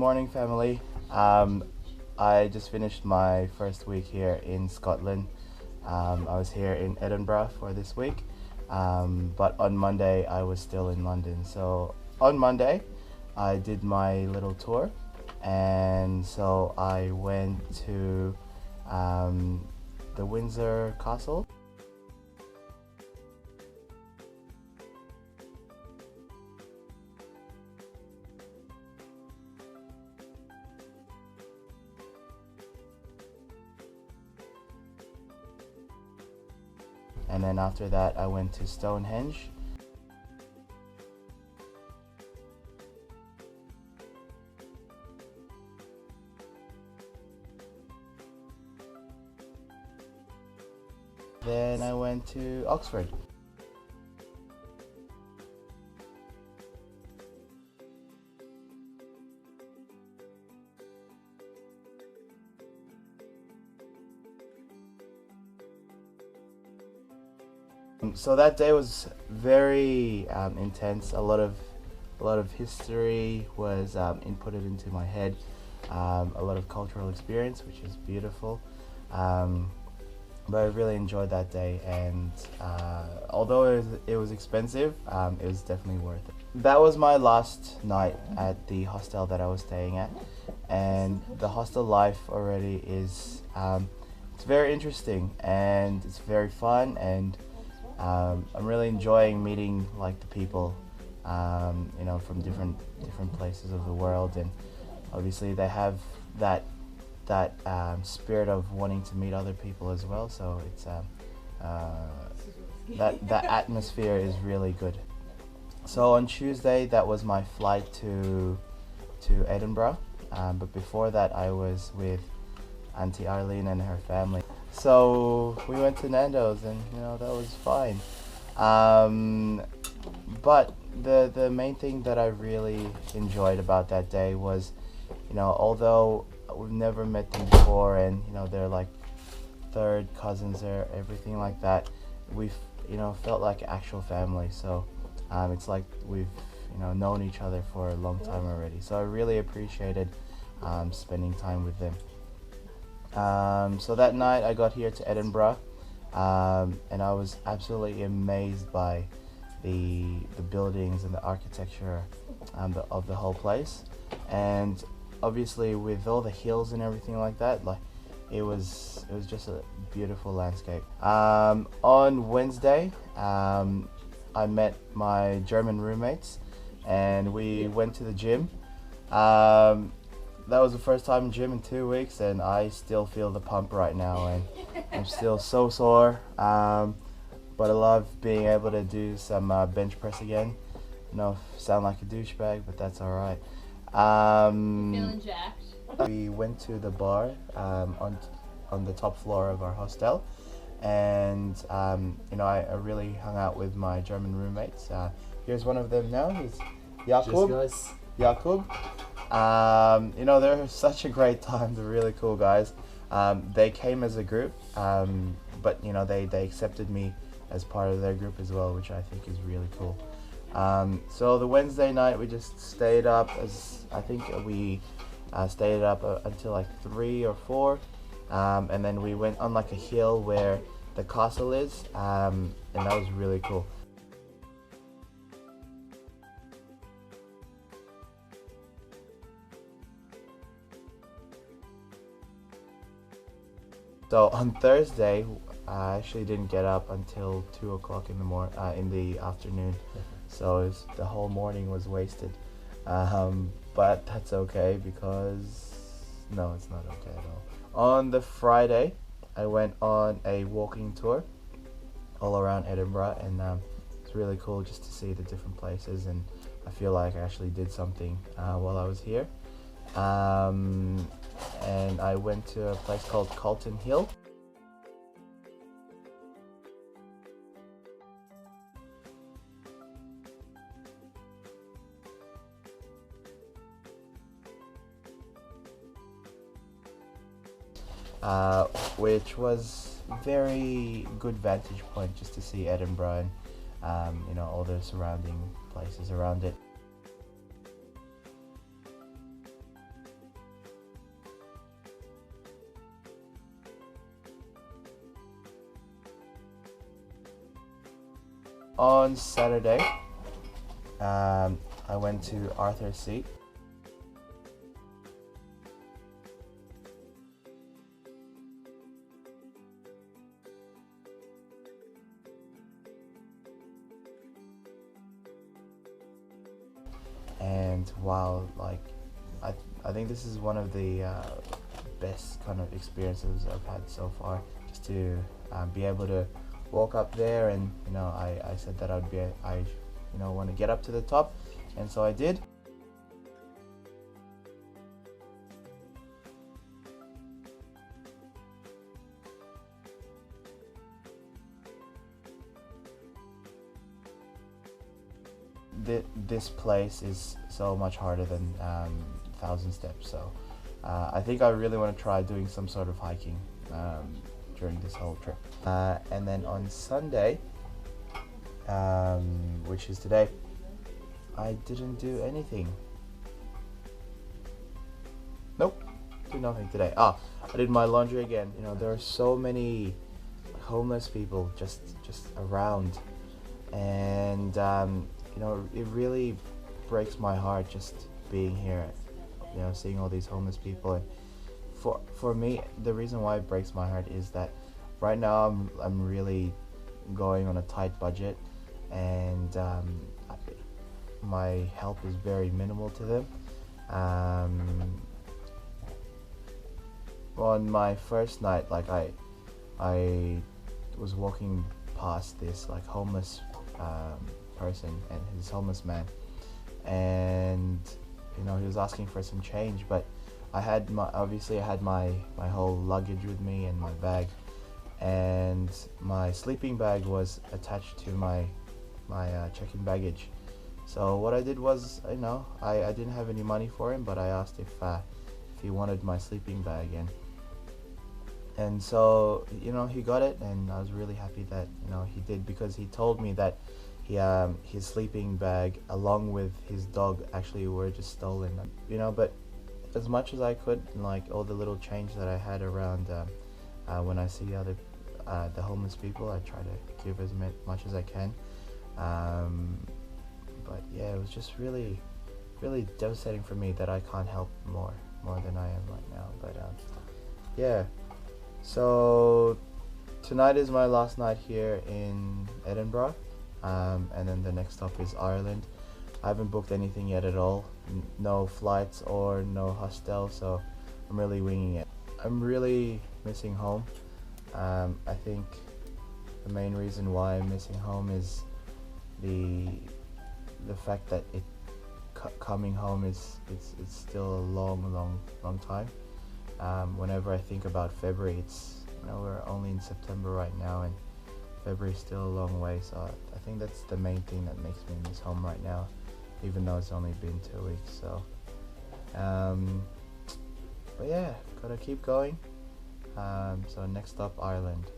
morning, family. I just finished my first week here in Scotland. I was here in Edinburgh for this week, but on Monday I was still in London. So on Monday I did my little tour, and so I went to the Windsor Castle. And then after that I went to Stonehenge. Then I went to Oxford. So that day was very intense. A lot of history was inputted into my head. A lot of cultural experience, which is beautiful. But I really enjoyed that day, and although it was expensive, it was definitely worth it. That was my last night at the hostel that I was staying at, and the hostel life already is it's very interesting and it's very fun, and I'm really enjoying meeting like the people, from different places of the world, and obviously they have that spirit of wanting to meet other people as well. So it's that atmosphere is really good. So on Tuesday, that was my flight to Edinburgh, but before that I was with Auntie Arlene and her family. So we went to Nando's, and that was fine. But the main thing that I really enjoyed about that day was, although we've never met them before, and they're like third cousins or everything like that, we've felt like actual family. So it's like we've known each other for a long time already. So I really appreciated spending time with them. So that night I got here to Edinburgh, and I was absolutely amazed by the buildings and the architecture of the whole place, and obviously with all the hills and everything like that, like it was just a beautiful landscape. On Wednesday, I met my German roommates, and we went to the gym. That was the first time in gym in 2 weeks, and I still feel the pump right now, and I'm still so sore. But I love being able to do some bench press again. Sound like a douchebag, but that's all right. Feeling jacked. We went to the bar on the top floor of our hostel, and I really hung out with my German roommates. Here's one of them now. He's Jakub. Guys. Jakub. They're such a great time. They're really cool guys. They came as a group, but they accepted me as part of their group as well, which I think is really cool. So the Wednesday night we just stayed up, we stayed up until like 3 or 4, and then we went on like a hill where the castle is, and that was really cool. So on Thursday, I actually didn't get up until 2 o'clock in the afternoon. So the whole morning was wasted. But that's okay, because no, it's not okay at all. On the Friday, I went on a walking tour all around Edinburgh, and it's really cool just to see the different places, and I feel like I actually did something while I was here. And I went to a place called Calton Hill. Which was very good vantage point just to see Edinburgh and all the surrounding places around it. On Saturday, I went to Arthur's Seat. And wow, like I think this is one of the best kind of experiences I've had so far. Just to be able to walk up there, and I said that I want to get up to the top, and so I did. This place is so much harder than 1,000 steps, so I think I really want to try doing some sort of hiking during this whole trip. And then on Sunday, which is today, I didn't do anything. Nope, did nothing today. I did my laundry again. There are so many homeless people just around, and it really breaks my heart just being here, seeing all these homeless people. And for me, the reason why it breaks my heart is that right now I'm really going on a tight budget, and my help is very minimal to them. On my first night, like I was walking past this like homeless person and his homeless man, and he was asking for some change, but I had my whole luggage with me and my bag, and my sleeping bag was attached to my check-in baggage. So what I did was, I didn't have any money for him, but I asked if he wanted my sleeping bag, and so he got it, and I was really happy that he did, because he told me that his sleeping bag along with his dog actually were just stolen. But as much as I could, like all the little change that I had around, when I see the homeless people, I try to give as much as I can. But yeah, it was just really devastating for me that I can't help more than I am right now. But yeah, so tonight is my last night here in Edinburgh, and then the next stop is Ireland. I haven't booked anything yet at all, no flights or no hostel, so I'm really winging it. I'm really missing home. I think the main reason why I'm missing home is the fact that coming home it's still a long time. Whenever I think about February, it's we're only in September right now, and February is still a long way. So I think that's the main thing that makes me miss home right now, even though it's only been 2 weeks. So but yeah, gotta keep going. So next up, Ireland.